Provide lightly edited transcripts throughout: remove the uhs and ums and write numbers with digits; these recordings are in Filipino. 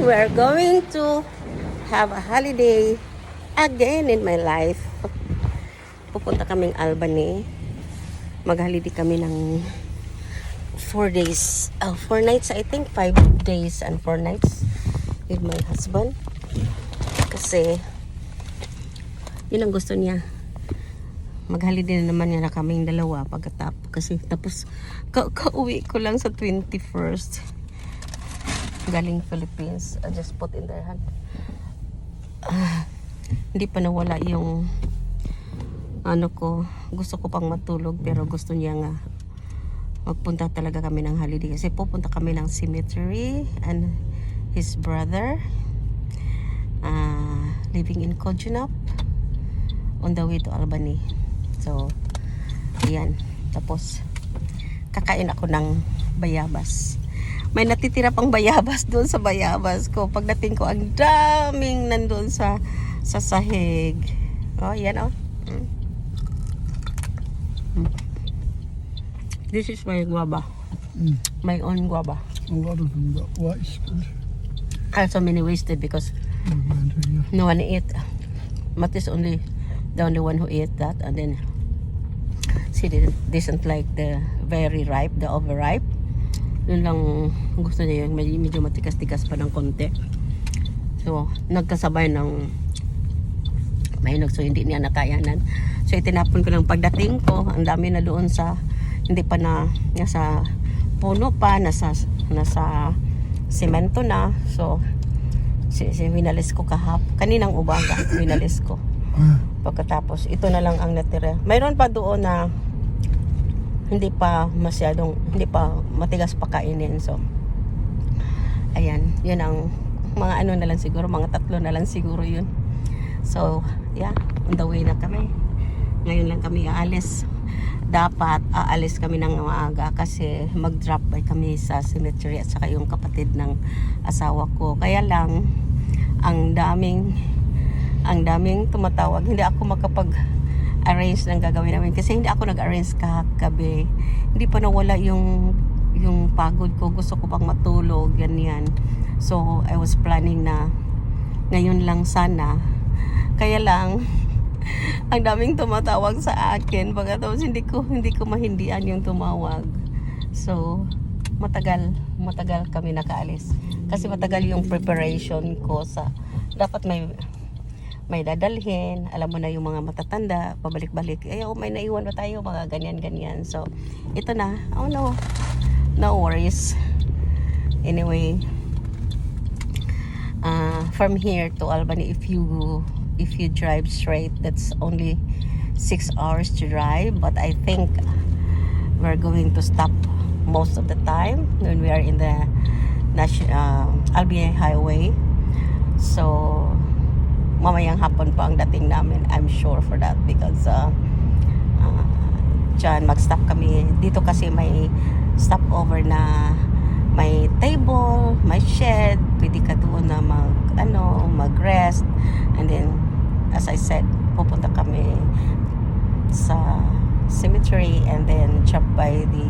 we're going to have a holiday again in my life. Pupunta kaming Albany. Mag-holiday kami ng 4 days. 4 nights, I think 5 days and 4 nights with my husband. Kasi yun ang gusto niya. Mag-holiday na naman niya na kaming dalawa pagkatapos. Kasi tapos kauwi ko lang sa 21st. Galing Philippines. I just put in their hand. Hindi pa nawala yung ano ko. Gusto ko pang matulog pero gusto niya nga magpunta talaga kami ng holiday. Kasi pupunta kami ng cemetery and his brother living in Kojonop on the way to Albany. So, ayan. Tapos, kakain ako ng bayabas. May natitira pang bayabas doon sa bayabas ko. Pagdating ko, ang daming nandun sa sahig. Oh, yan oh. This is my guava. My own guava. A lot of them got wasted. Also many wasted because no one ate. Matt is only the only one who ate that, and then she doesn't like the very ripe, the overripe. Yun lang gusto niya, yung medyo matikas-tikas pa ng konti. So nagkasabay ng mahinog, so hindi niya nakayanan. So itinapon ko lang pagdating ko. Ang dami na doon sa hindi pa na nasa puno pa, nasa semento na. So winalis ko kaninang umaga winalis ko. Pagkatapos ito na lang ang natira. Mayroon pa doon na hindi pa matigas pa kainin. So ayan, yun ang mga ano na lang siguro, mga 3 na lang siguro yun. So yeah, on the way na kami. Ngayon lang kami aalis. Dapat aalis kami ng maaga kasi mag-drop by kami sa cemetery at saka yung kapatid ng asawa ko. Kaya lang ang daming tumatawag. Hindi ako makapag-arrange ng gagawin namin kasi hindi ako nag-arrange kagabi. Hindi pa nawala yung pagod ko. Gusto ko pang matulog, ganyan. So I was planning na ngayon lang sana. Kaya lang ang daming tumatawag sa akin. Pagkatapos hindi ko mahindian yung tumawag. So matagal kami nakaalis. Kasi matagal yung preparation ko sa dapat may dadalhin. Alam mo na yung mga matatanda, pabalik-balik. May naiwan ba tayo? Mga ganyan. So ito na. Oh no. No worries. Anyway, from here to Albany, if you drive straight, that's only 6 hours to drive. But I think we're going to stop most of the time when we are in the Albany Highway. So mamayang hapon pa ang dating namin, I'm sure for that, because dyan mag-stop kami dito kasi may stopover na may table, may shed, pwede ka doon na mag-rest, and then as I said, pupunta kami sa cemetery and then chop by the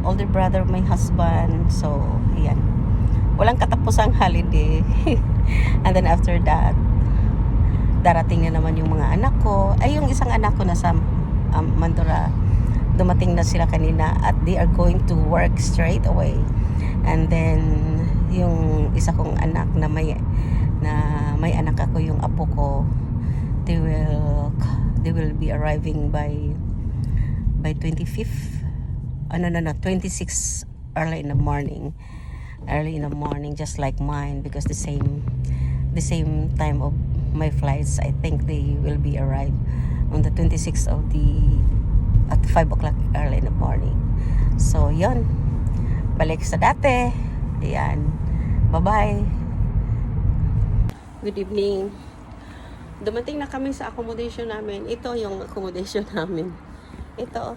older brother of my husband. So ayan, walang katapusang holiday. And then after that, darating na naman yung mga anak ko. Ay, yung isang anak ko na sa Mandurah, dumating na sila kanina at they are going to work straight away. And then yung isa kong anak na may anak ako, yung apo ko, they will be arriving by 25th. 26 early in the morning, just like mine, because the same time of my flights. I think they will be arrived on the 26th at 5 o'clock early in the morning. So yon, balik sa dati. Ayan, bye bye. Good evening. Dumating na kami sa accommodation namin. Ito yung accommodation namin. Ito,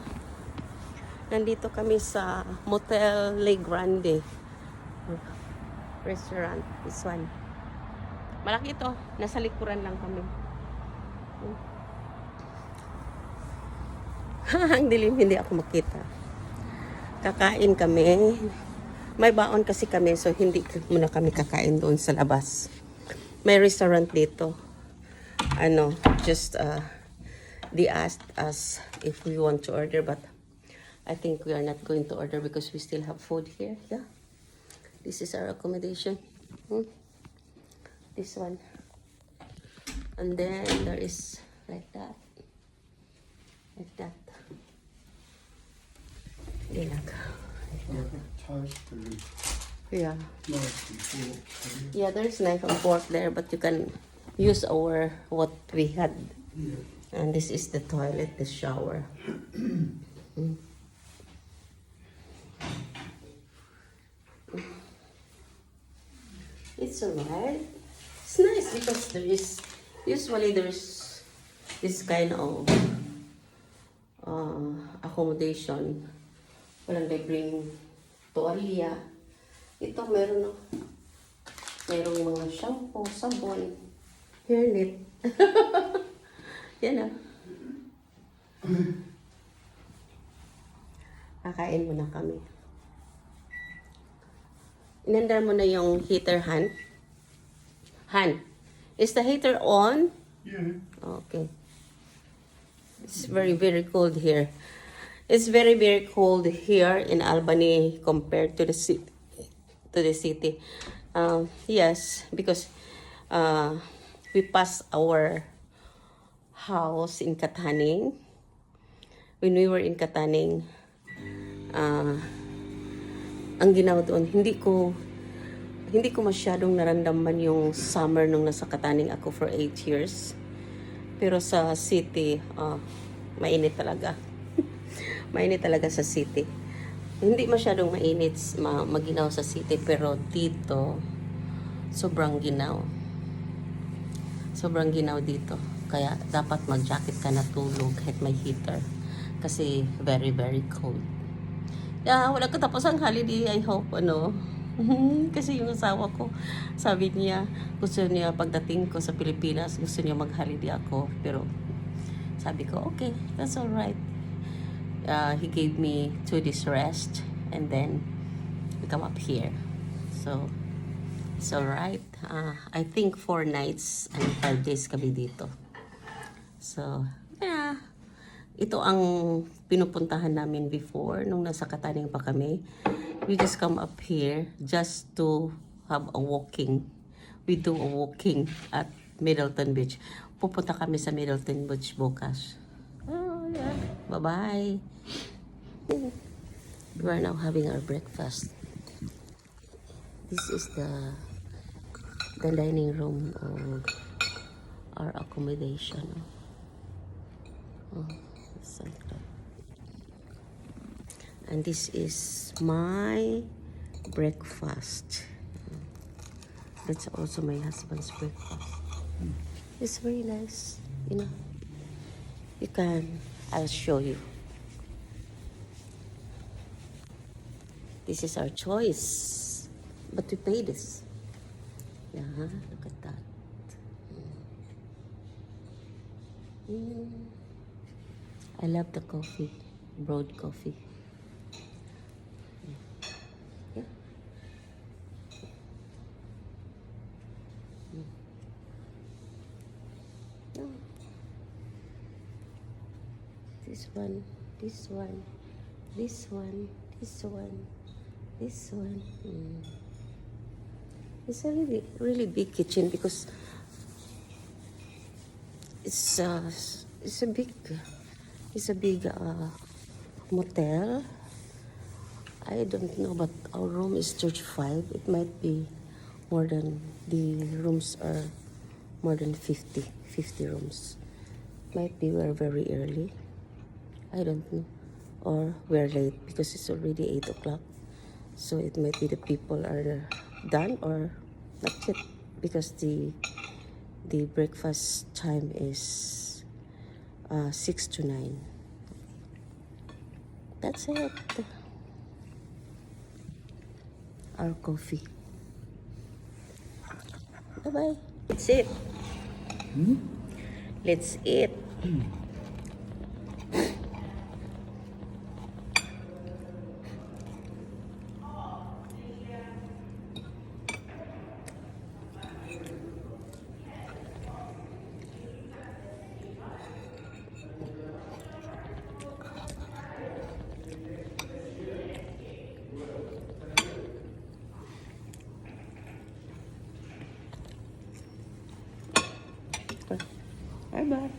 nandito kami sa Motel Le Grande restaurant. This one, malaki ito. Nasa likuran lang kami. Ang dilim, hindi ako makita. Kakain kami. May baon kasi kami, so hindi muna kami kakain doon sa labas. May restaurant dito. Ano, just, they asked us if we want to order, but I think we are not going to order because we still have food here. Yeah. This is our accommodation. This one. And then there is like that. Like that. Dilag. Yeah. Yeah, there's knife and fork there, but you can use our what we had. And this is the toilet, the shower. It's alright. It's nice because usually there's this kind of accommodation. Walang they bring tuwalya. Ito merong mga shampoo, sabon, hairnet. Yan ah. Kakain muna kami. Inandar mo na yung heater, Han? Han, is the heater on? Yeah. Okay. It's very, very cold here. It's very, very cold here in Albany compared to the city. Yes, because we passed our house in Kataning. When we were in Kataning, ang ginawa doon, hindi ko masyadong naramdaman yung summer nung nasa Kataning ako for 8 years. Pero sa city, mainit talaga. Mainit talaga sa city. Hindi masyadong mainit maginaw sa city, pero dito, sobrang ginaw. Sobrang ginaw dito. Kaya dapat mag-jacket ka na tulog kahit may heater. Kasi very, very cold. Yeah, wala katapos ang holiday, I hope, Kasi yung asawa ko, sabi niya, gusto niya pagdating ko sa Pilipinas, gusto niya mag-holiday ako. Pero sabi ko, okay, that's alright. He gave me 2 days rest and then we come up here. So, it's alright. I think 4 nights and 5 days kami dito. So, yeah. Ito ang pinupuntahan namin before, nung nasa Kataning pa kami. We just come up here just to have a walking. We do a walking at Middleton Beach. Pupunta kami sa Middleton Beach bukas. Oh, yeah. Bye-bye. We are now having our breakfast. This is the dining room of our accommodation. Oh, it's like that. And this is my breakfast. That's also my husband's breakfast. It's very nice, You can, I'll show you. This is our choice. But we pay this. Yeah, look at that. I love the coffee, brewed coffee. Yeah. Oh. This one, this one, this one, this one, this one. It's a really, really big kitchen because it's a big motel. I don't know, but our room is 35. It might be more than, the rooms are more than 50 rooms. Might be we're very early. I don't know. Or we're late because it's already 8 o'clock. So it might be the people are done or not yet because the breakfast time is 6 to 9. That's it. Our coffee. Bye-bye. Let's eat. Let's eat. Bye-bye.